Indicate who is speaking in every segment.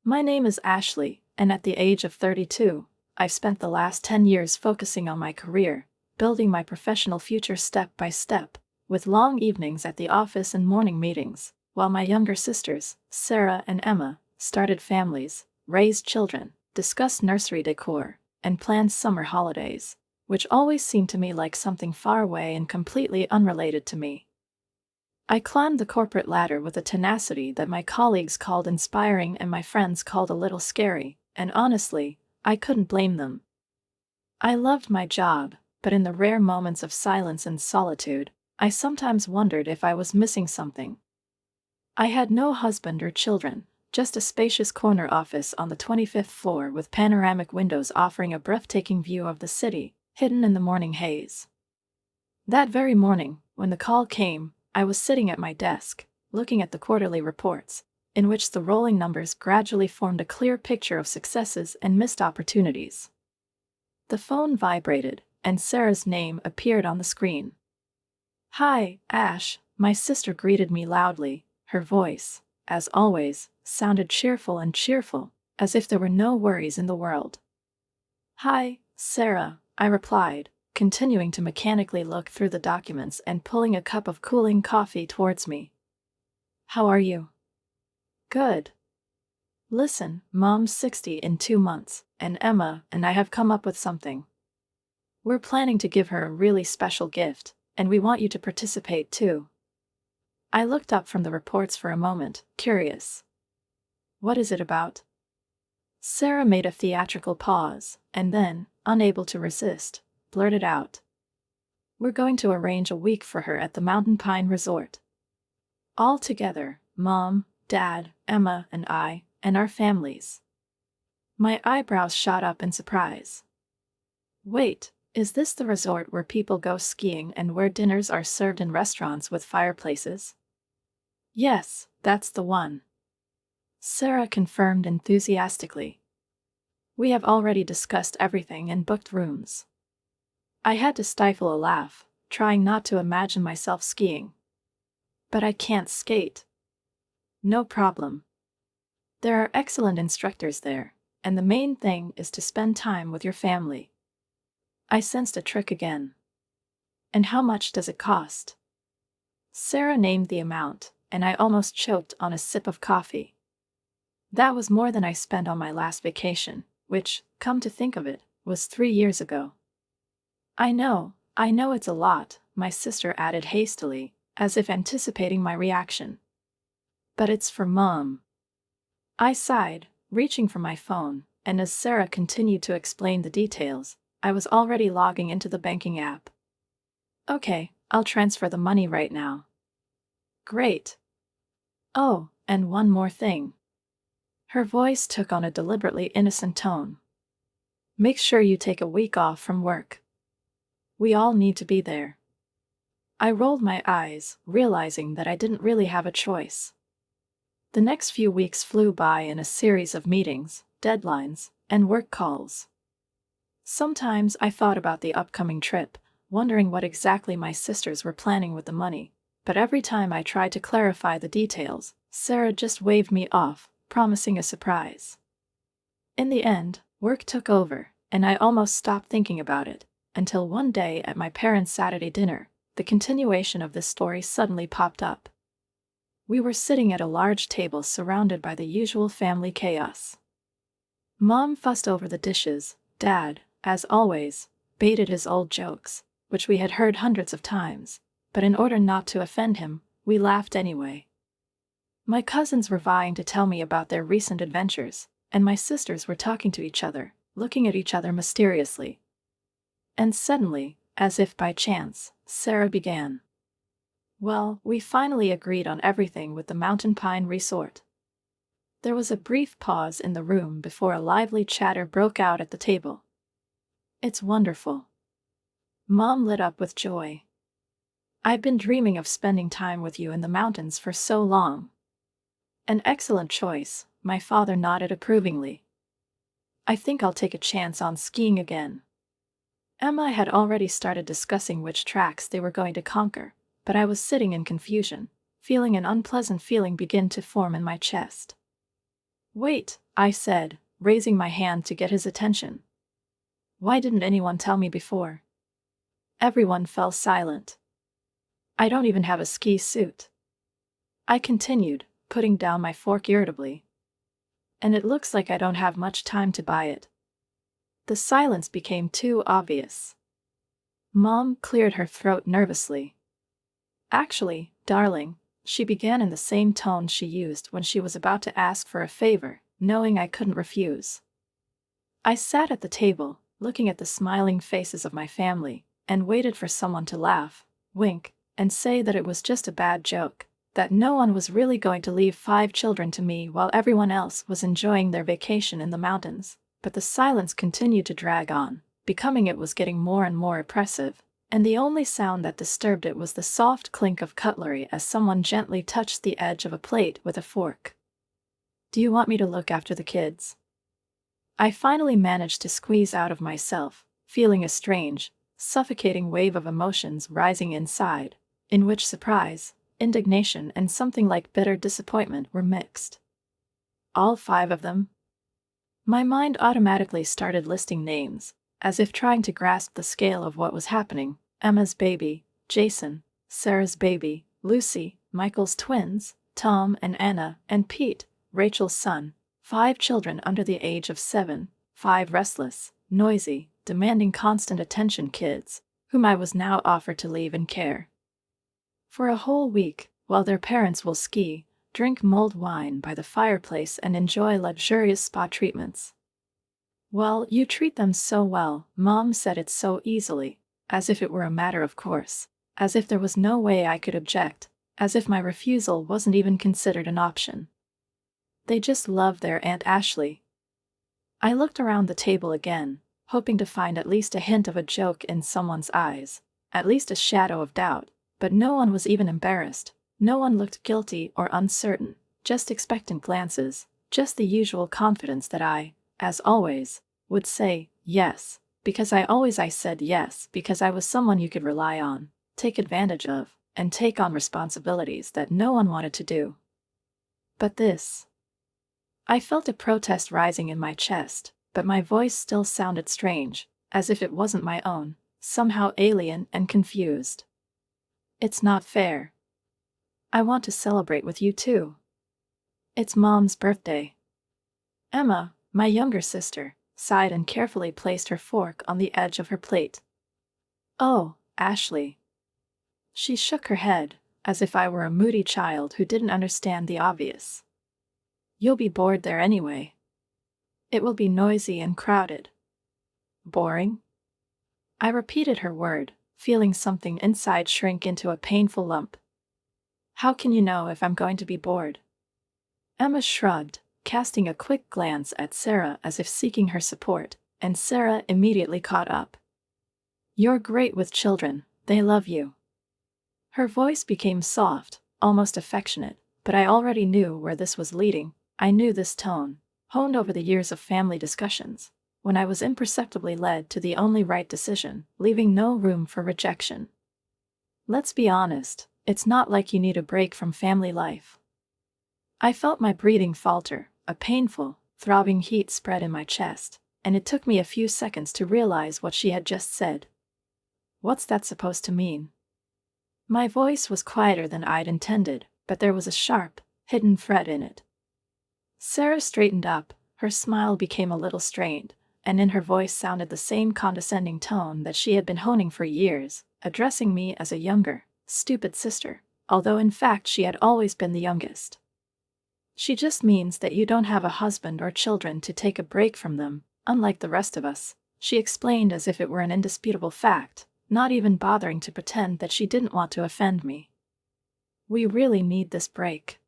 Speaker 1: My name is Ashley, and at the age of 32, I've spent the last 10 years focusing on my career, building my professional future step by step, with long evenings at the office and morning meetings, while my younger sisters, Sarah and Emma, started families, raised children, discussed nursery decor, and planned summer holidays, which always seemed to me like something far away and completely unrelated to me. I climbed the corporate ladder with a tenacity that my colleagues called inspiring and my friends called a little scary, and honestly, I couldn't blame them. I loved my job, but in the rare moments of silence and solitude, I sometimes wondered if I was missing something. I had no husband or children, just a spacious corner office on the 25th floor with panoramic windows offering a breathtaking view of the city, hidden in the morning haze. That very morning, when the call came, I was sitting at my desk, looking at the quarterly reports, in which the rolling numbers gradually formed a clear picture of successes and missed opportunities. The phone vibrated, and Sarah's name appeared on the screen. "Hi, Ash," my sister greeted me loudly. Her voice, as always, sounded cheerful, as if there were no worries in the world. "Hi, Sarah," I replied, continuing to mechanically look through the documents and pulling a cup of cooling coffee towards me. "How are you?" "Good. Listen, Mom's 60 in 2 months, and Emma and I have come up with something. We're planning to give her a really special gift, and we want you to participate too." I looked up from the reports for a moment, curious. "What is it about?" Sarah made a theatrical pause, and then, unable to resist, blurted out. "We're going to arrange a week for her at the Mountain Pine Resort. All together, Mom, Dad, Emma, and I, and our families." My eyebrows shot up in surprise. "Wait, is this the resort where people go skiing and where dinners are served in restaurants with fireplaces?" "Yes, that's the one," Sarah confirmed enthusiastically. "We have already discussed everything and booked rooms." I had to stifle a laugh, trying not to imagine myself skiing. "But I can't skate." "No problem. There are excellent instructors there, and the main thing is to spend time with your family." I sensed a trick again. "And how much does it cost?" Sarah named the amount, and I almost choked on a sip of coffee. That was more than I spent on my last vacation, which, come to think of it, was 3 years ago. I know it's a lot," my sister added hastily, as if anticipating my reaction. "But it's for Mom." I sighed, reaching for my phone, and as Sarah continued to explain the details, I was already logging into the banking app. "Okay, I'll transfer the money right now." "Great. Oh, and one more thing." Her voice took on a deliberately innocent tone. "Make sure you take a week off from work. We all need to be there." I rolled my eyes, realizing that I didn't really have a choice. The next few weeks flew by in a series of meetings, deadlines, and work calls. Sometimes I thought about the upcoming trip, wondering what exactly my sisters were planning with the money, but every time I tried to clarify the details, Sarah just waved me off, promising a surprise. In the end, work took over, and I almost stopped thinking about it, until one day at my parents' Saturday dinner, the continuation of this story suddenly popped up. We were sitting at a large table surrounded by the usual family chaos. Mom fussed over the dishes, Dad, as always, baited his old jokes, which we had heard hundreds of times, but in order not to offend him, we laughed anyway. My cousins were vying to tell me about their recent adventures, and my sisters were talking to each other, looking at each other mysteriously. And suddenly, as if by chance, Sarah began. "Well, we finally agreed on everything with the Mountain Pine Resort." There was a brief pause in the room before a lively chatter broke out at the table. "It's wonderful." Mom lit up with joy. "I've been dreaming of spending time with you in the mountains for so long." "An excellent choice," my father nodded approvingly. "I think I'll take a chance on skiing again." Emma had already started discussing which tracks they were going to conquer, but I was sitting in confusion, feeling an unpleasant feeling begin to form in my chest. Wait, I said, raising my hand to get his attention. Why didn't anyone tell me before? Everyone fell silent. I don't even have a ski suit. I continued, putting down my fork irritably. And it looks like I don't have much time to buy it. The silence became too obvious. Mom cleared her throat nervously. Actually, darling, she began in the same tone she used when she was about to ask for a favor, knowing I couldn't refuse. I sat at the table, looking at the smiling faces of my family, and waited for someone to laugh, wink, and say that it was just a bad joke, that no one was really going to leave 5 children to me while everyone else was enjoying their vacation in the mountains. But the silence continued to drag on, becoming it was getting more and more oppressive, and the only sound that disturbed it was the soft clink of cutlery as someone gently touched the edge of a plate with a fork. Do you want me to look after the kids? I finally managed to squeeze out of myself, feeling a strange, suffocating wave of emotions rising inside, in which surprise, indignation, and something like bitter disappointment were mixed. All 5 of them? My mind automatically started listing names, as if trying to grasp the scale of what was happening. Emma's baby, Jason, Sarah's baby, Lucy, Michael's twins, Tom and Anna, and Pete, Rachel's son. 5 children under the age of 7, 5 restless, noisy, demanding constant attention kids, whom I was now offered to leave in care. For a whole week, while their parents will ski, drink mulled wine by the fireplace and enjoy luxurious spa treatments. Well, you treat them so well, Mom said it so easily, as if it were a matter of course, as if there was no way I could object, as if my refusal wasn't even considered an option. They just love their Aunt Ashley. I looked around the table again, hoping to find at least a hint of a joke in someone's eyes, at least a shadow of doubt, but no one was even embarrassed. No one looked guilty or uncertain, just expectant glances, just the usual confidence that I, as always, would say yes, because I said yes because I was someone you could rely on, take advantage of, and take on responsibilities that no one wanted to do. But this. I felt a protest rising in my chest, but my voice still sounded strange, as if it wasn't my own, somehow alien and confused. It's not fair. I want to celebrate with you too. It's Mom's birthday. Emma, my younger sister, sighed and carefully placed her fork on the edge of her plate. Oh, Ashley. She shook her head, as if I were a moody child who didn't understand the obvious. You'll be bored there anyway. It will be noisy and crowded. Boring? I repeated her word, feeling something inside shrink into a painful lump. How can you know if I'm going to be bored? Emma shrugged, casting a quick glance at Sarah as if seeking her support, and Sarah immediately caught up. You're great with children, they love you. Her voice became soft, almost affectionate, but I already knew where this was leading. I knew this tone, honed over the years of family discussions, when I was imperceptibly led to the only right decision, leaving no room for rejection. Let's be honest. It's not like you need a break from family life. I felt my breathing falter, a painful, throbbing heat spread in my chest, and it took me a few seconds to realize what she had just said. What's that supposed to mean? My voice was quieter than I'd intended, but there was a sharp, hidden fret in it. Sarah straightened up, her smile became a little strained, and in her voice sounded the same condescending tone that she had been honing for years, addressing me as a younger, stupid sister, although in fact she had always been the youngest. She just means that you don't have a husband or children to take a break from them, unlike the rest of us, she explained as if it were an indisputable fact, not even bothering to pretend that she didn't want to offend me. We really need this break.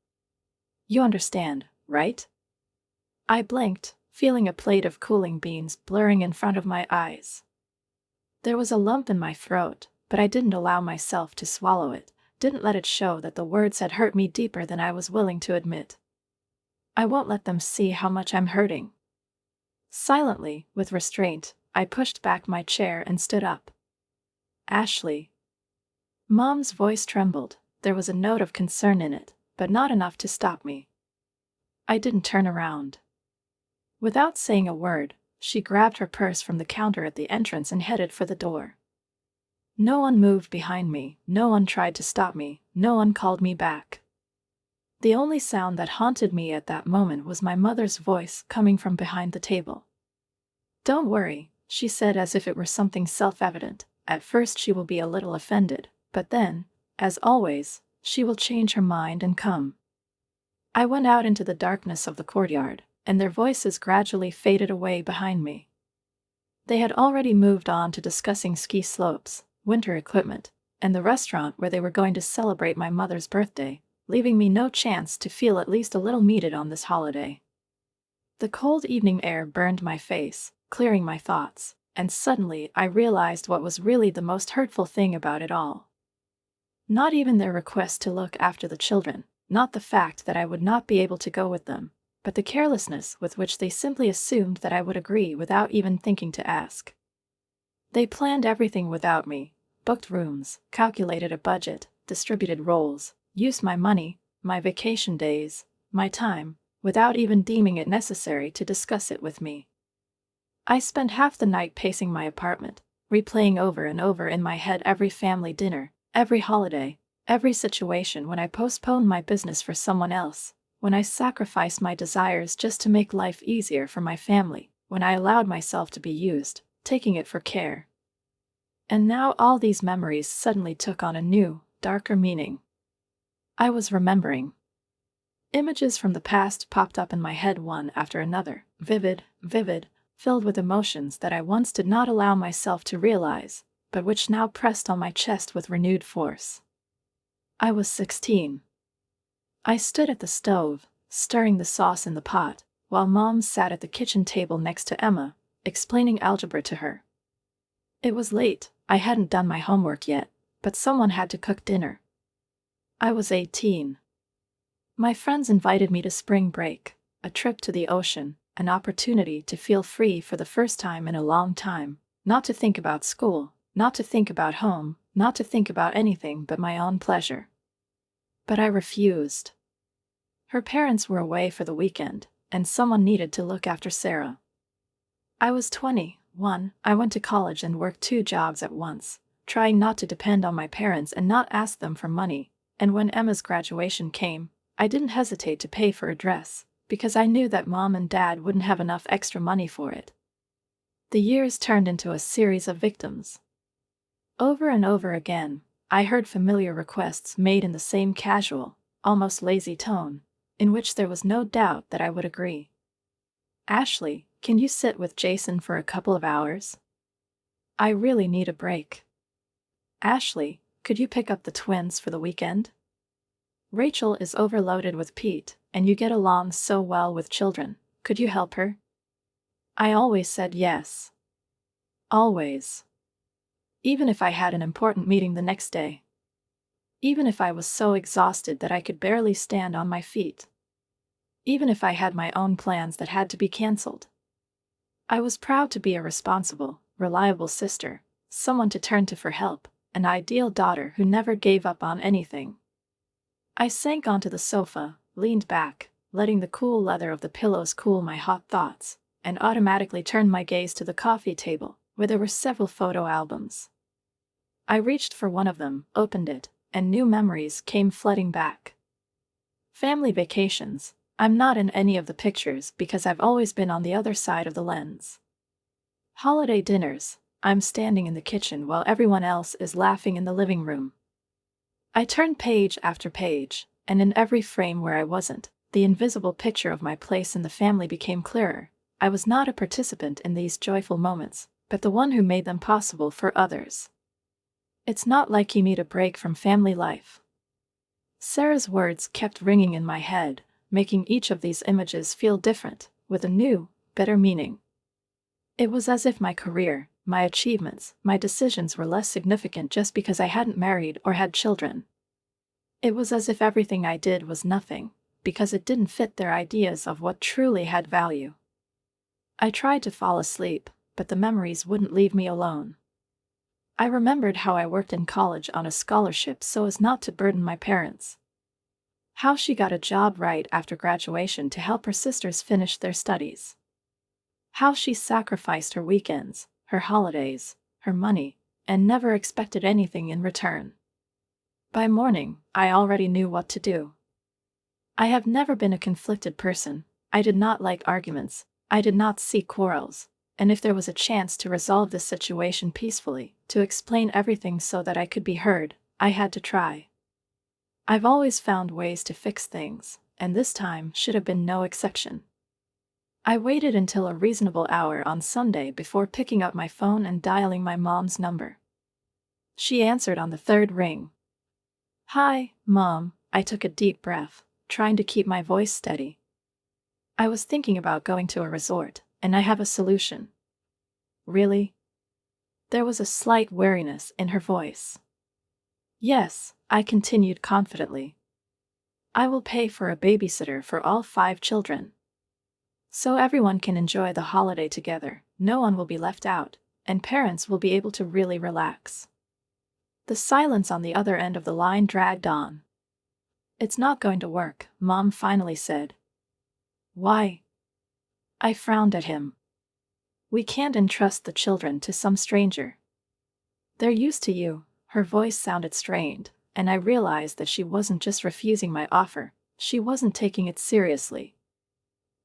Speaker 1: You understand, right? I blinked, feeling a plate of cooling beans blurring in front of my eyes. There was a lump in my throat, but I didn't allow myself to swallow it, didn't let it show that the words had hurt me deeper than I was willing to admit. I won't let them see how much I'm hurting. Silently, with restraint, I pushed back my chair and stood up. Ashley. Mom's voice trembled. There was a note of concern in it, but not enough to stop me. I didn't turn around. Without saying a word, she grabbed her purse from the counter at the entrance and headed for the door. No one moved behind me, no one tried to stop me, no one called me back. The only sound that haunted me at that moment was my mother's voice coming from behind the table. "Don't worry," she said as if it were something self-evident. "At first she will be a little offended, but then, as always, she will change her mind and come." I went out into the darkness of the courtyard, and their voices gradually faded away behind me. They had already moved on to discussing ski slopes, winter equipment, and the restaurant where they were going to celebrate my mother's birthday, leaving me no chance to feel at least a little needed on this holiday. The cold evening air burned my face, clearing my thoughts, and suddenly I realized what was really the most hurtful thing about it all. Not even their request to look after the children, not the fact that I would not be able to go with them, but the carelessness with which they simply assumed that I would agree without even thinking to ask. They planned everything without me, booked rooms, calculated a budget, distributed roles, used my money, my vacation days, my time, without even deeming it necessary to discuss it with me. I spent half the night pacing my apartment, replaying over and over in my head every family dinner, every holiday, every situation when I postponed my business for someone else, when I sacrificed my desires just to make life easier for my family, when I allowed myself to be used, taking it for care. And now all these memories suddenly took on a new, darker meaning. I was remembering. Images from the past popped up in my head one after another, vivid, filled with emotions that I once did not allow myself to realize, but which now pressed on my chest with renewed force. I was 16. I stood at the stove, stirring the sauce in the pot, while Mom sat at the kitchen table next to Emma, explaining algebra to her. It was late, I hadn't done my homework yet, but someone had to cook dinner. I was 18. My friends invited me to spring break, a trip to the ocean, an opportunity to feel free for the first time in a long time, not to think about school, not to think about home, not to think about anything but my own pleasure. But I refused. Her parents were away for the weekend, and someone needed to look after Sarah. I was 21, I went to college and worked 2 jobs at once, trying not to depend on my parents and not ask them for money, and when Emma's graduation came, I didn't hesitate to pay for a dress, because I knew that Mom and Dad wouldn't have enough extra money for it. The years turned into a series of victims. Over and over again, I heard familiar requests made in the same casual, almost lazy tone, in which there was no doubt that I would agree. "Ashley, can you sit with Jason for a couple of hours? I really need a break. Ashley, could you pick up the twins for the weekend? Rachel is overloaded with Pete, and you get along so well with children. Could you help her?" I always said yes. Always. Even if I had an important meeting the next day. Even if I was so exhausted that I could barely stand on my feet. Even if I had my own plans that had to be canceled. I was proud to be a responsible, reliable sister, someone to turn to for help, an ideal daughter who never gave up on anything. I sank onto the sofa, leaned back, letting the cool leather of the pillows cool my hot thoughts, and automatically turned my gaze to the coffee table, where there were several photo albums. I reached for one of them, opened it, and new memories came flooding back. Family vacations. I'm not in any of the pictures because I've always been on the other side of the lens. Holiday dinners. I'm standing in the kitchen while everyone else is laughing in the living room. I turned page after page, and in every frame where I wasn't, the invisible picture of my place in the family became clearer. I was not a participant in these joyful moments, but the one who made them possible for others. It's not like you need a break from family life. Sarah's words kept ringing in my head, making each of these images feel different, with a new, better meaning. It was as if my career, my achievements, my decisions were less significant just because I hadn't married or had children. It was as if everything I did was nothing, because it didn't fit their ideas of what truly had value. I tried to fall asleep, but the memories wouldn't leave me alone. I remembered how I worked in college on a scholarship so as not to burden my parents. How she got a job right after graduation to help her sisters finish their studies. How she sacrificed her weekends, her holidays, her money, and never expected anything in return. By morning, I already knew what to do. I have never been a conflicted person. I did not like arguments. I did not seek quarrels. And if there was a chance to resolve this situation peacefully, to explain everything so that I could be heard, I had to try. I've always found ways to fix things, and this time should have been no exception. I waited until a reasonable hour on Sunday before picking up my phone and dialing my mom's number. She answered on the third ring. "Hi, Mom," I took a deep breath, trying to keep my voice steady. "I was thinking about going to a resort, and I have a solution." "Really?" There was a slight wariness in her voice. "Yes," I continued confidently. "I will pay for a babysitter for all 5 children. So everyone can enjoy the holiday together, no one will be left out, and parents will be able to really relax." The silence on the other end of the line dragged on. "It's not going to work," Mom finally said. "Why?" I frowned at him. "We can't entrust the children to some stranger. They're used to you." Her voice sounded strained, and I realized that she wasn't just refusing my offer, she wasn't taking it seriously.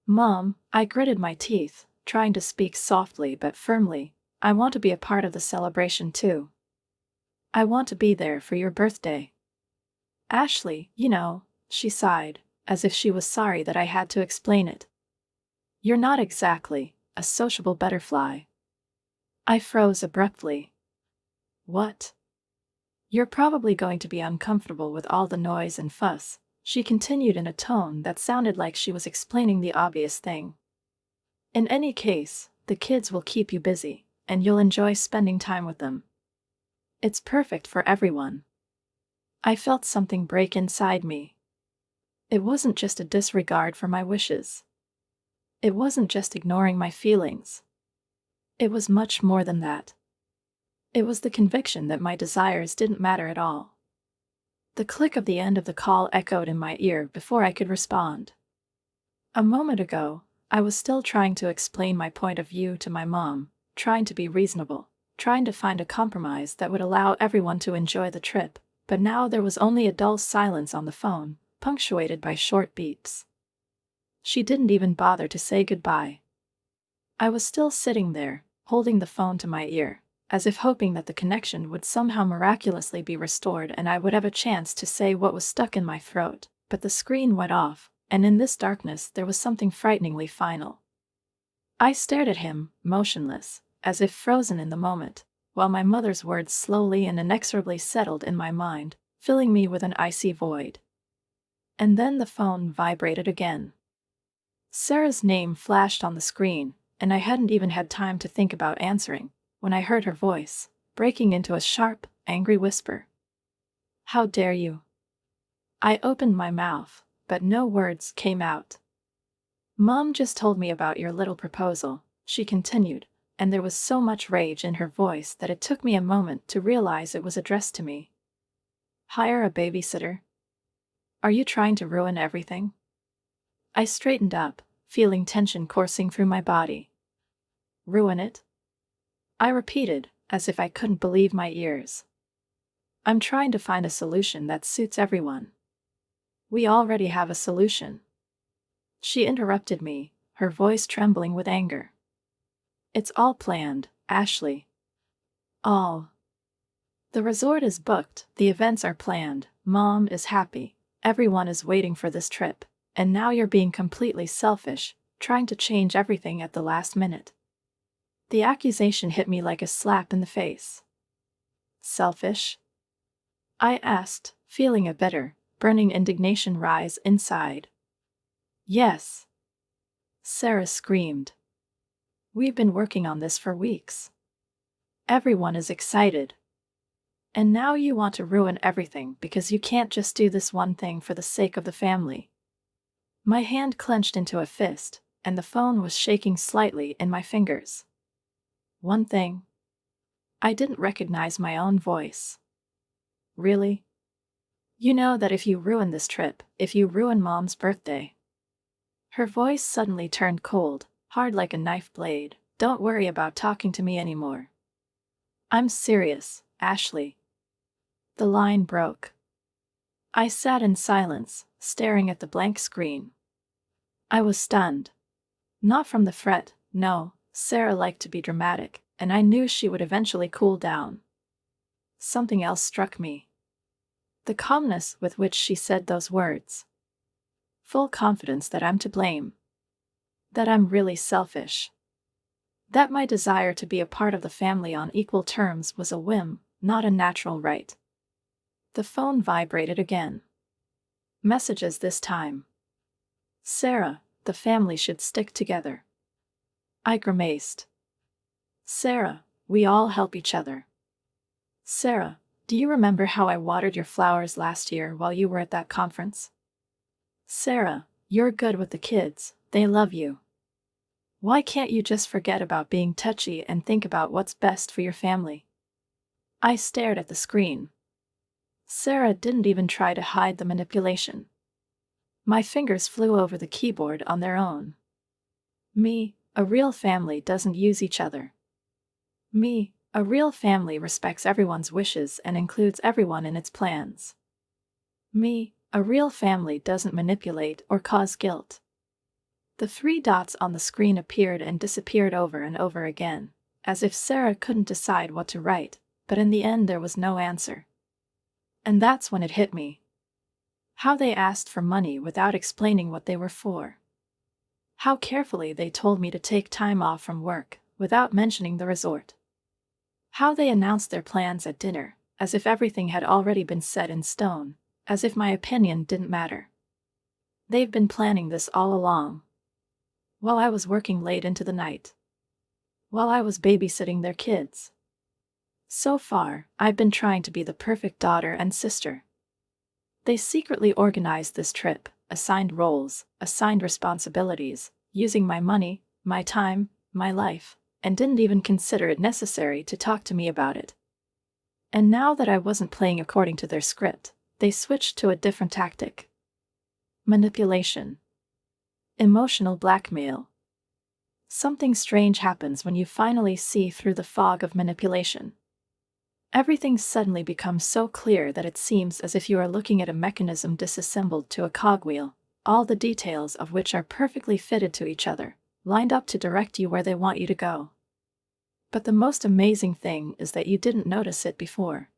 Speaker 1: "Mom," I gritted my teeth, trying to speak softly but firmly, "I want to be a part of the celebration too. I want to be there for your birthday." "Ashley, she sighed, as if she was sorry that I had to explain it. "You're not exactly a sociable butterfly." I froze abruptly. "What?" "You're probably going to be uncomfortable with all the noise and fuss," she continued in a tone that sounded like she was explaining the obvious thing. "In any case, the kids will keep you busy, and you'll enjoy spending time with them. It's perfect for everyone." I felt something break inside me. It wasn't just a disregard for my wishes. It wasn't just ignoring my feelings. It was much more than that. It was the conviction that my desires didn't matter at all. The click of the end of the call echoed in my ear before I could respond. A moment ago, I was still trying to explain my point of view to my mom, trying to be reasonable, trying to find a compromise that would allow everyone to enjoy the trip, but now there was only a dull silence on the phone, punctuated by short beeps. She didn't even bother to say goodbye. I was still sitting there, holding the phone to my ear, as if hoping that the connection would somehow miraculously be restored and I would have a chance to say what was stuck in my throat, but the screen went off, and in this darkness there was something frighteningly final. I stared at him, motionless, as if frozen in the moment, while my mother's words slowly and inexorably settled in my mind, filling me with an icy void. And then the phone vibrated again. Sarah's name flashed on the screen, and I hadn't even had time to think about answering when I heard her voice, breaking into a sharp, angry whisper. "How dare you?" I opened my mouth, but no words came out. "Mom just told me about your little proposal," she continued, and there was so much rage in her voice that it took me a moment to realize it was addressed to me. "Hire a babysitter? Are you trying to ruin everything?" I straightened up, feeling tension coursing through my body. "Ruin it?" I repeated, as if I couldn't believe my ears. "I'm trying to find a solution that suits everyone." "We already have a solution." She interrupted me, her voice trembling with anger. "It's all planned, Ashley." "All." "The resort is booked, the events are planned, Mom is happy, everyone is waiting for this trip, and now you're being completely selfish, trying to change everything at the last minute." The accusation hit me like a slap in the face. "Selfish?" I asked, feeling a bitter, burning indignation rise inside. "Yes," Sarah screamed. "We've been working on this for weeks. Everyone is excited. And now you want to ruin everything because you can't just do this one thing for the sake of the family." My hand clenched into a fist, and the phone was shaking slightly in my fingers. "One thing?" I didn't recognize my own voice. "Really?" You know that if you ruin this trip, if you ruin Mom's birthday. Her voice suddenly turned cold, hard like a knife blade. Don't worry about talking to me anymore. I'm serious, Ashley. The line broke. I sat in silence, staring at the blank screen. I was stunned. Not from the fret, no, Sarah liked to be dramatic, and I knew she would eventually cool down. Something else struck me. The calmness with which she said those words. Full confidence that I'm to blame. That I'm really selfish. That my desire to be a part of the family on equal terms was a whim, not a natural right. The phone vibrated again. Messages this time. Sarah, the family should stick together. I grimaced. Sarah, we all help each other. Sarah, do you remember how I watered your flowers last year while you were at that conference? Sarah, you're good with the kids, they love you. Why can't you just forget about being touchy and think about what's best for your family? I stared at the screen. Sarah didn't even try to hide the manipulation. My fingers flew over the keyboard on their own. Me, a real family doesn't use each other. Me, a real family respects everyone's wishes and includes everyone in its plans. Me, a real family doesn't manipulate or cause guilt. The 3 dots on the screen appeared and disappeared over and over again, as if Sarah couldn't decide what to write, but in the end there was no answer. And that's when it hit me. How they asked for money without explaining what they were for. How carefully they told me to take time off from work, without mentioning the resort. How they announced their plans at dinner, as if everything had already been set in stone, as if my opinion didn't matter. They've been planning this all along. While I was working late into the night. While I was babysitting their kids. So far, I've been trying to be the perfect daughter and sister. They secretly organized this trip, assigned roles, assigned responsibilities, using my money, my time, my life, and didn't even consider it necessary to talk to me about it. And now that I wasn't playing according to their script, they switched to a different tactic. Manipulation. Emotional blackmail. Something strange happens when you finally see through the fog of manipulation. Everything suddenly becomes so clear that it seems as if you are looking at a mechanism disassembled to a cogwheel, all the details of which are perfectly fitted to each other, lined up to direct you where they want you to go. But the most amazing thing is that you didn't notice it before.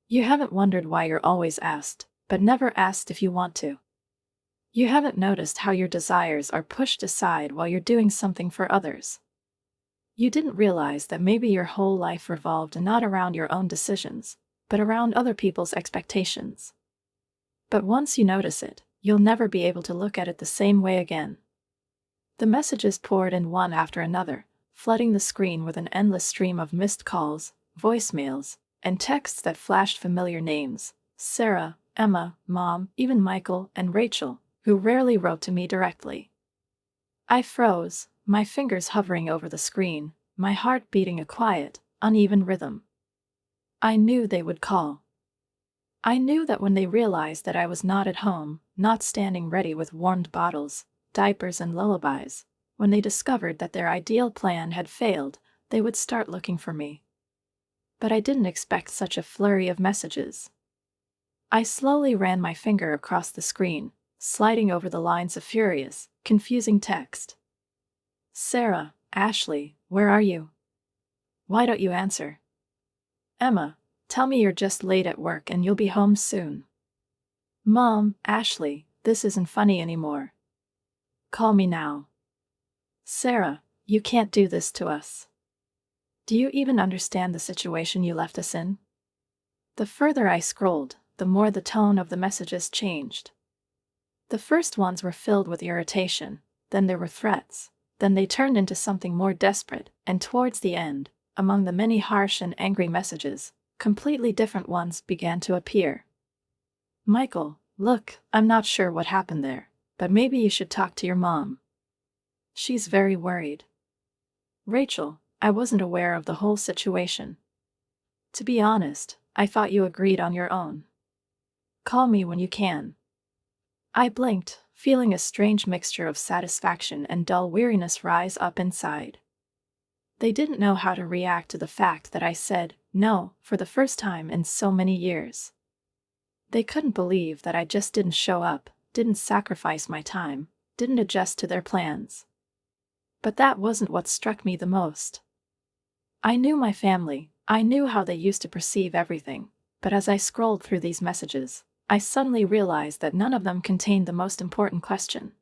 Speaker 1: You haven't wondered why you're always asked, but never asked if you want to. You haven't noticed how your desires are pushed aside while you're doing something for others. You didn't realize that maybe your whole life revolved not around your own decisions, but around other people's expectations. But once you notice it, you'll never be able to look at it the same way again. The messages poured in one after another, flooding the screen with an endless stream of missed calls, voicemails, and texts that flashed familiar names: Sarah, Emma, Mom, even Michael and Rachel, who rarely wrote to me directly. I froze, my fingers hovering over the screen, my heart beating a quiet, uneven rhythm. I knew they would call. I knew that when they realized that I was not at home, not standing ready with warmed bottles, diapers and lullabies, when they discovered that their ideal plan had failed, they would start looking for me. But I didn't expect such a flurry of messages. I slowly ran my finger across the screen, sliding over the lines of furious, confusing text. Sarah, Ashley, where are you? Why don't you answer? Emma, tell me you're just late at work and you'll be home soon. Mom, Ashley, this isn't funny anymore. Call me now. Sarah, you can't do this to us. Do you even understand the situation you left us in? The further I scrolled, the more the tone of the messages changed. The first ones were filled with irritation, then there were threats, then they turned into something more desperate, and towards the end, among the many harsh and angry messages, completely different ones began to appear. Michael, look, I'm not sure what happened there, but maybe you should talk to your mom. She's very worried. Rachel, I wasn't aware of the whole situation. To be honest, I thought you agreed on your own. Call me when you can." I blinked, feeling a strange mixture of satisfaction and dull weariness rise up inside. They didn't know how to react to the fact that I said no for the first time in so many years. They couldn't believe that I just didn't show up, didn't sacrifice my time, didn't adjust to their plans. But that wasn't what struck me the most. I knew my family, I knew how they used to perceive everything, but as I scrolled through these messages, I suddenly realized that none of them contained the most important question.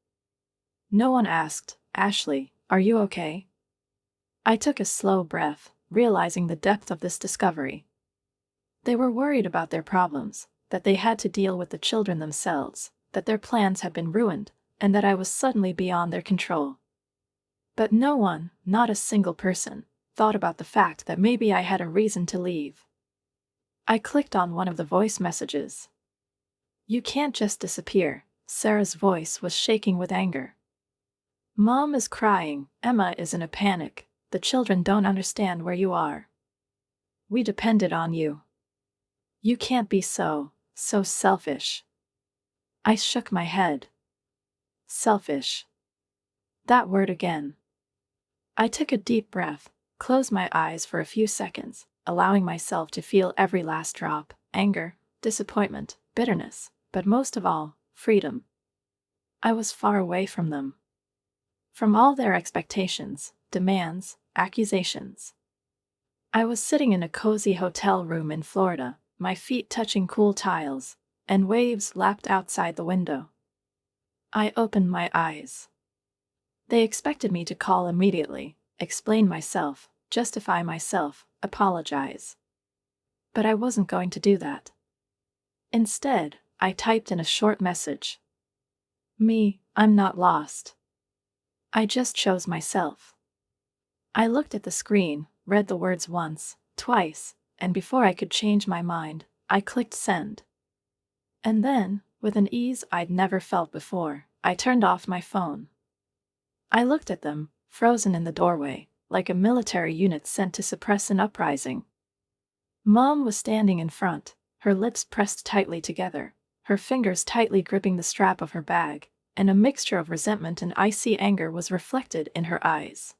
Speaker 1: No one asked, "Ashley, are you okay?" I took a slow breath, realizing the depth of this discovery. They were worried about their problems, that they had to deal with the children themselves, that their plans had been ruined, and that I was suddenly beyond their control. But no one, not a single person, thought about the fact that maybe I had a reason to leave. I clicked on one of the voice messages. "You can't just disappear." Sarah's voice was shaking with anger. "Mom is crying, Emma is in a panic, the children don't understand where you are. We depended on you. You can't be so selfish." I shook my head. Selfish. That word again. I took a deep breath, closed my eyes for a few seconds, allowing myself to feel every last drop: anger, disappointment, bitterness, but most of all, freedom. I was far away from them. From all their expectations, demands, accusations. I was sitting in a cozy hotel room in Florida, my feet touching cool tiles, and waves lapped outside the window. I opened my eyes. They expected me to call immediately, explain myself, justify myself, apologize. But I wasn't going to do that. Instead, I typed in a short message. I'm not lost. I just chose myself. I looked at the screen, read the words once, twice, and before I could change my mind, I clicked send. And then, with an ease I'd never felt before, I turned off my phone. I looked at them, frozen in the doorway, like a military unit sent to suppress an uprising. Mom was standing in front, her lips pressed tightly together, her fingers tightly gripping the strap of her bag, and a mixture of resentment and icy anger was reflected in her eyes.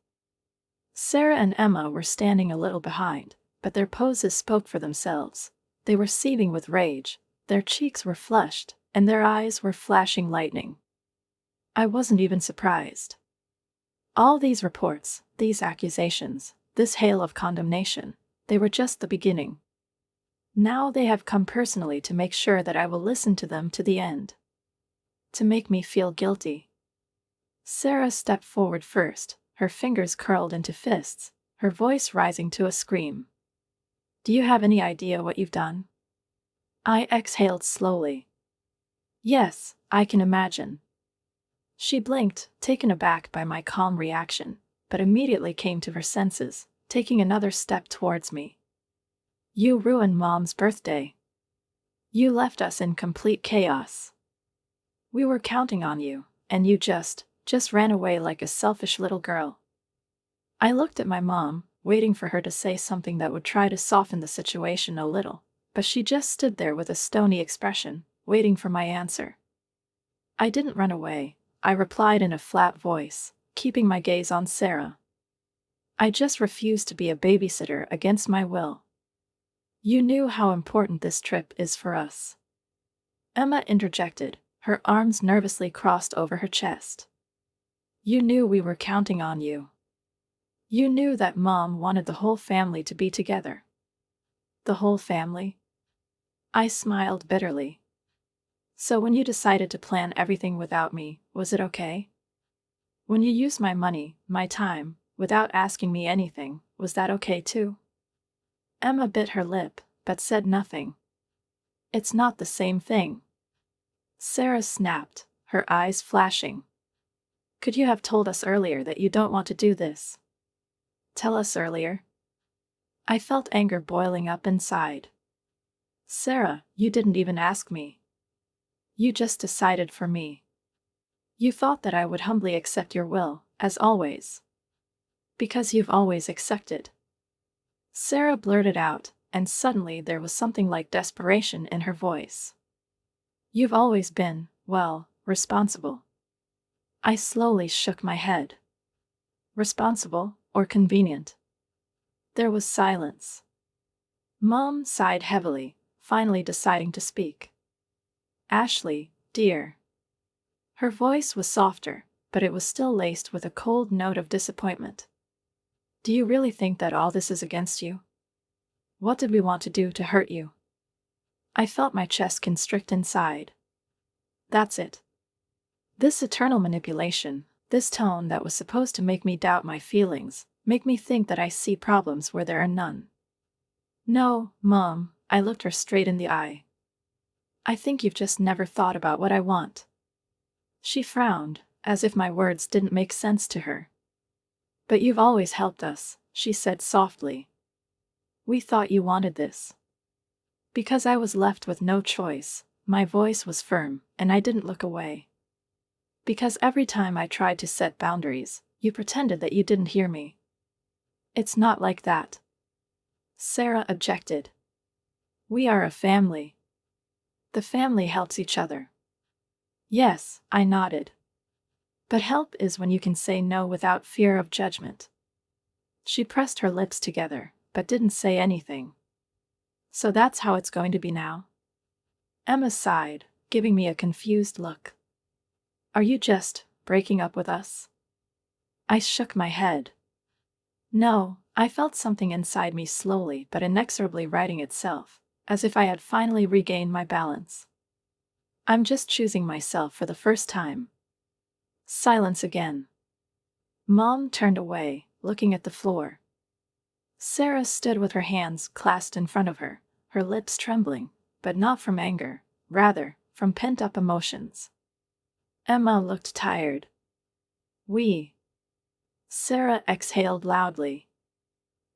Speaker 1: Sarah and Emma were standing a little behind, but their poses spoke for themselves. They were seething with rage, their cheeks were flushed, and their eyes were flashing lightning. I wasn't even surprised. All these reports, these accusations, this hail of condemnation, they were just the beginning. Now they have come personally to make sure that I will listen to them to the end. To make me feel guilty. Sarah stepped forward first, her fingers curled into fists, her voice rising to a scream. "Do you have any idea what you've done?" I exhaled slowly. "Yes, I can imagine." She blinked, taken aback by my calm reaction, but immediately came to her senses, taking another step towards me. "You ruined Mom's birthday. You left us in complete chaos. We were counting on you, and you just ran away like a selfish little girl." I looked at my mom, waiting for her to say something that would try to soften the situation a little, but she just stood there with a stony expression, waiting for my answer. "I didn't run away," I replied in a flat voice, keeping my gaze on Sarah. "I just refused to be a babysitter against my will. You knew how important this trip is for us." Emma interjected, her arms nervously crossed over her chest. "You knew we were counting on you. You knew that Mom wanted the whole family to be together." "The whole family?" I smiled bitterly. "So when you decided to plan everything without me, was it okay? When you used my money, my time, without asking me anything, was that okay too?" Emma bit her lip, but said nothing. "It's not the same thing." Sarah snapped, her eyes flashing. "Could you have told us earlier that you don't want to do this?" "Tell us earlier?" I felt anger boiling up inside. "Sarah, you didn't even ask me. You just decided for me. You thought that I would humbly accept your will, as always. Because you've always accepted." Sarah blurted out, and suddenly there was something like desperation in her voice. You've always been, well, responsible. I slowly shook my head. Responsible or convenient? There was silence. Mom sighed heavily, finally deciding to speak. Ashley, dear. Her voice was softer, but it was still laced with a cold note of disappointment. Do you really think that all this is against you? What did we want to do to hurt you? I felt my chest constrict inside. That's it. This eternal manipulation, this tone that was supposed to make me doubt my feelings, make me think that I see problems where there are none. No, Mom, I looked her straight in the eye. I think you've just never thought about what I want. She frowned, as if my words didn't make sense to her. But you've always helped us, she said softly. We thought you wanted this. Because I was left with no choice, my voice was firm, and I didn't look away. Because every time I tried to set boundaries, you pretended that you didn't hear me. It's not like that. Sarah objected. We are a family. The family helps each other. Yes, I nodded. But help is when you can say no without fear of judgment. She pressed her lips together, but didn't say anything. So that's how it's going to be now? Emma sighed, giving me a confused look. Are you just breaking up with us? I shook my head. No, I felt something inside me slowly but inexorably righting itself, as if I had finally regained my balance. I'm just choosing myself for the first time. Silence again. Mom turned away, looking at the floor. Sarah stood with her hands clasped in front of her, her lips trembling, but not from anger, rather, from pent-up emotions. Emma looked tired. Sarah exhaled loudly.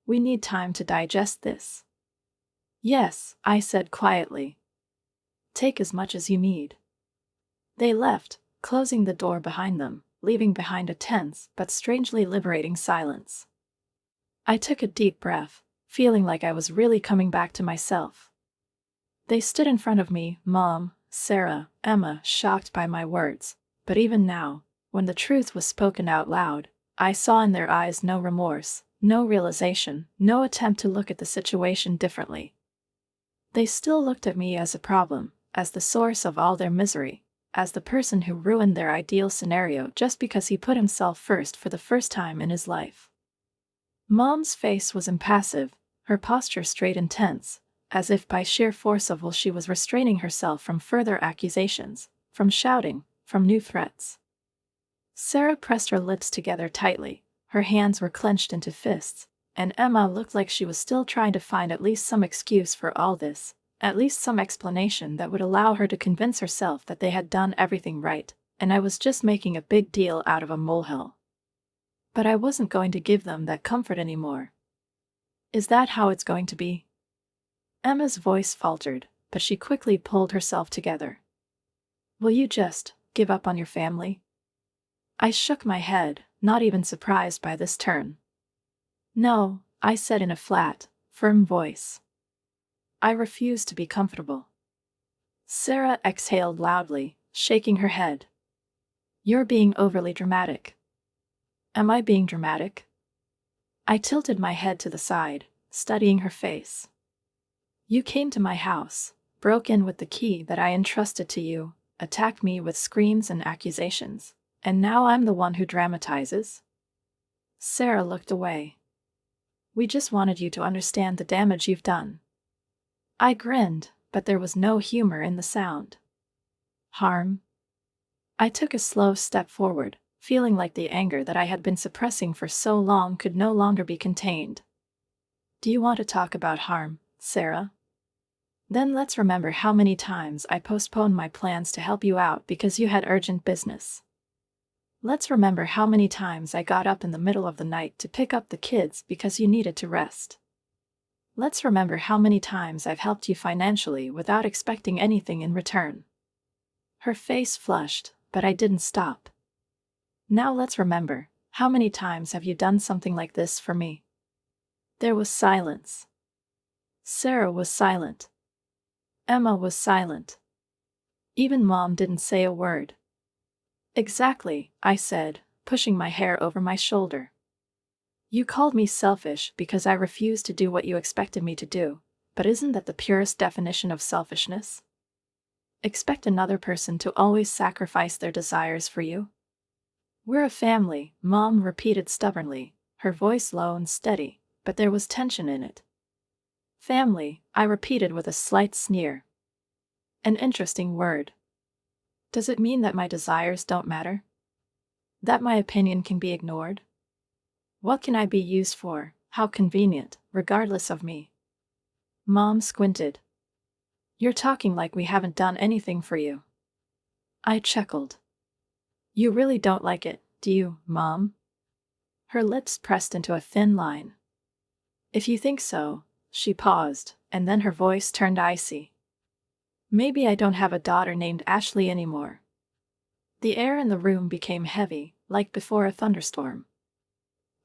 Speaker 1: We need time to digest this. Yes, I said quietly. Take as much as you need. They left, closing the door behind them, leaving behind a tense but strangely liberating silence. I took a deep breath, feeling like I was really coming back to myself. They stood in front of me, Mom, Sarah, Emma, shocked by my words, but even now, when the truth was spoken out loud, I saw in their eyes no remorse, no realization, no attempt to look at the situation differently. They still looked at me as a problem, as the source of all their misery, as the person who ruined their ideal scenario just because he put himself first for the first time in his life. Mom's face was impassive, her posture straight and tense, as if by sheer force of will she was restraining herself from further accusations, from shouting, from new threats. Sarah pressed her lips together tightly, her hands were clenched into fists, and Emma looked like she was still trying to find at least some excuse for all this, at least some explanation that would allow her to convince herself that they had done everything right, and I was just making a big deal out of a molehill. But I wasn't going to give them that comfort anymore. Is that how it's going to be? Emma's voice faltered, but she quickly pulled herself together. Will you just give up on your family? I shook my head, not even surprised by this turn. No, I said in a flat, firm voice. I refuse to be comfortable. Sarah exhaled loudly, shaking her head. You're being overly dramatic. Am I being dramatic? I tilted my head to the side, studying her face. You came to my house, broke in with the key that I entrusted to you, attacked me with screams and accusations, and now I'm the one who dramatizes? Sarah looked away. We just wanted you to understand the damage you've done. I grinned, but there was no humor in the sound. Harm? I took a slow step forward, feeling like the anger that I had been suppressing for so long could no longer be contained. Do you want to talk about harm, Sarah? Then let's remember how many times I postponed my plans to help you out because you had urgent business. Let's remember how many times I got up in the middle of the night to pick up the kids because you needed to rest. Let's remember how many times I've helped you financially without expecting anything in return. Her face flushed, but I didn't stop. Now let's remember, how many times have you done something like this for me? There was silence. Sarah was silent. Emma was silent. Even Mom didn't say a word. Exactly, I said, pushing my hair over my shoulder. You called me selfish because I refused to do what you expected me to do, but isn't that the purest definition of selfishness? Expect another person to always sacrifice their desires for you? We're a family, Mom repeated stubbornly, her voice low and steady, but there was tension in it. Family, I repeated with a slight sneer. An interesting word. Does it mean that my desires don't matter? That my opinion can be ignored? What can I be used for? How convenient, regardless of me. Mom squinted. You're talking like we haven't done anything for you. I chuckled. You really don't like it, do you, Mom? Her lips pressed into a thin line. If you think so, she paused, and then her voice turned icy. Maybe I don't have a daughter named Ashley anymore. The air in the room became heavy, like before a thunderstorm.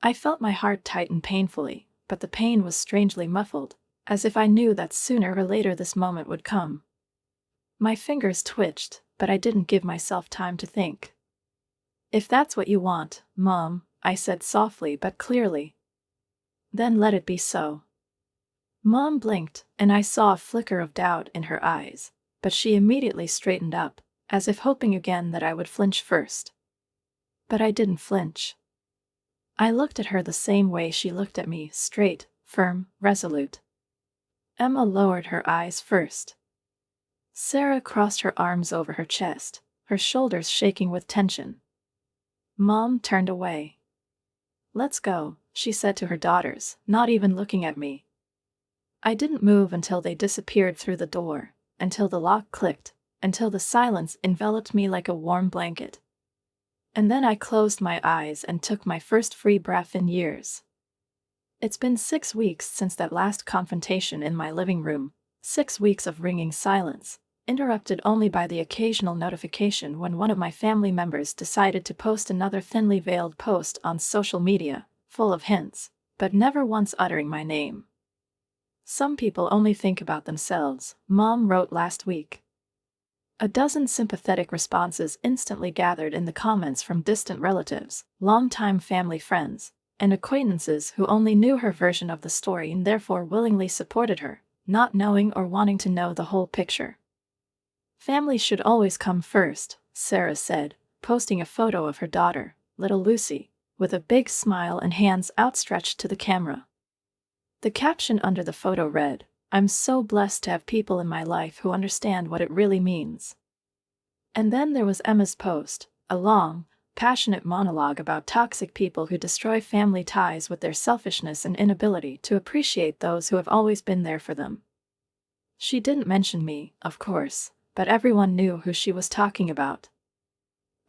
Speaker 1: I felt my heart tighten painfully, but the pain was strangely muffled, as if I knew that sooner or later this moment would come. My fingers twitched, but I didn't give myself time to think. If that's what you want, Mom, I said softly but clearly. Then let it be so. Mom blinked, and I saw a flicker of doubt in her eyes, but she immediately straightened up, as if hoping again that I would flinch first. But I didn't flinch. I looked at her the same way she looked at me, straight, firm, resolute. Emma lowered her eyes first. Sarah crossed her arms over her chest, her shoulders shaking with tension. Mom turned away. Let's go, she said to her daughters, not even looking at me. I didn't move until they disappeared through the door, until the lock clicked, until the silence enveloped me like a warm blanket. And then I closed my eyes and took my first free breath in years. It's been 6 weeks since that last confrontation in my living room, 6 weeks of ringing silence, interrupted only by the occasional notification when one of my family members decided to post another thinly veiled post on social media, full of hints, but never once uttering my name. Some people only think about themselves, Mom wrote last week. A dozen sympathetic responses instantly gathered in the comments from distant relatives, longtime family friends, and acquaintances who only knew her version of the story and therefore willingly supported her, not knowing or wanting to know the whole picture. Family should always come first, Sarah said, posting a photo of her daughter, little Lucy, with a big smile and hands outstretched to the camera. The caption under the photo read, "I'm so blessed to have people in my life who understand what it really means." And then there was Emma's post, a long, passionate monologue about toxic people who destroy family ties with their selfishness and inability to appreciate those who have always been there for them. She didn't mention me, of course, but everyone knew who she was talking about.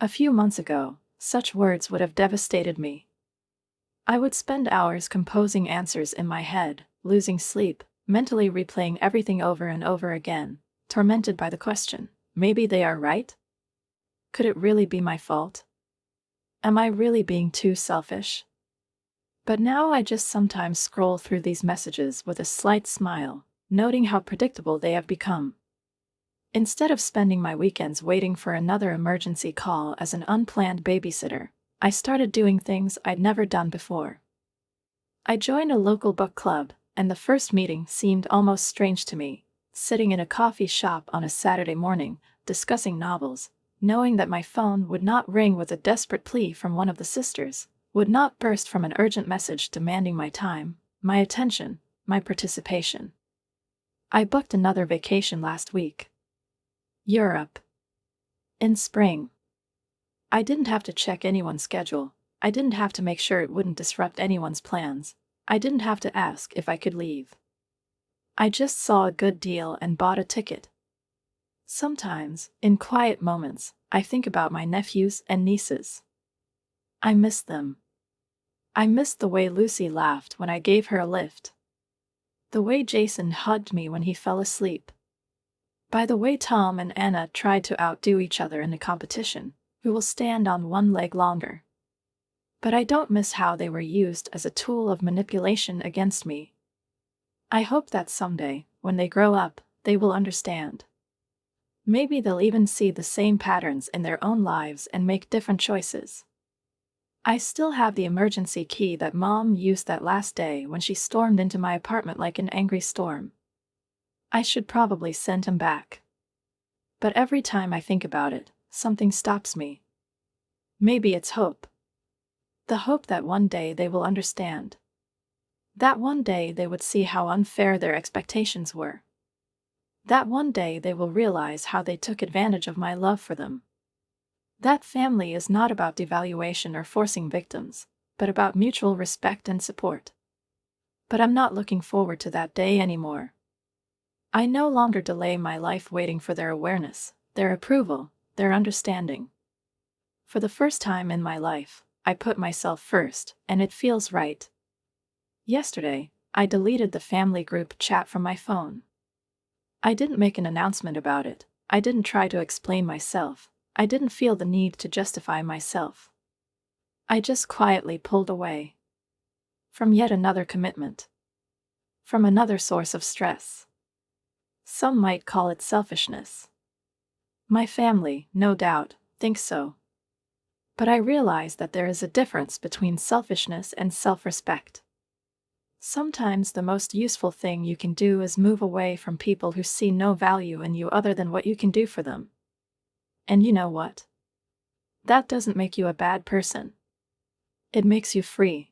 Speaker 1: A few months ago, such words would have devastated me. I would spend hours composing answers in my head, losing sleep, mentally replaying everything over and over again, tormented by the question, maybe they are right? Could it really be my fault? Am I really being too selfish? But now I just sometimes scroll through these messages with a slight smile, noting how predictable they have become. Instead of spending my weekends waiting for another emergency call as an unplanned babysitter, I started doing things I'd never done before. I joined a local book club, and the first meeting seemed almost strange to me, sitting in a coffee shop on a Saturday morning, discussing novels, knowing that my phone would not ring with a desperate plea from one of the sisters, would not burst from an urgent message demanding my time, my attention, my participation. I booked another vacation last week. Europe. In spring. I didn't have to check anyone's schedule. I didn't have to make sure it wouldn't disrupt anyone's plans. I didn't have to ask if I could leave. I just saw a good deal and bought a ticket. Sometimes, in quiet moments, I think about my nephews and nieces. I miss them. I missed the way Lucy laughed when I gave her a lift. The way Jason hugged me when he fell asleep. By the way Tom and Anna tried to outdo each other in a competition, who will stand on one leg longer. But I don't miss how they were used as a tool of manipulation against me. I hope that someday, when they grow up, they will understand. Maybe they'll even see the same patterns in their own lives and make different choices. I still have the emergency key that Mom used that last day when she stormed into my apartment like an angry storm. I should probably send him back. But every time I think about it, something stops me. Maybe it's hope. The hope that one day they will understand. That one day they would see how unfair their expectations were. That one day they will realize how they took advantage of my love for them. That family is not about devaluation or forcing victims, but about mutual respect and support. But I'm not looking forward to that day anymore. I no longer delay my life waiting for their awareness, their approval, their understanding. For the first time in my life, I put myself first, and it feels right. Yesterday, I deleted the family group chat from my phone. I didn't make an announcement about it. I didn't try to explain myself. I didn't feel the need to justify myself. I just quietly pulled away. From yet another commitment. From another source of stress. Some might call it selfishness. My family, no doubt, thinks so. But I realize that there is a difference between selfishness and self-respect. Sometimes the most useful thing you can do is move away from people who see no value in you other than what you can do for them. And you know what? That doesn't make you a bad person. It makes you free.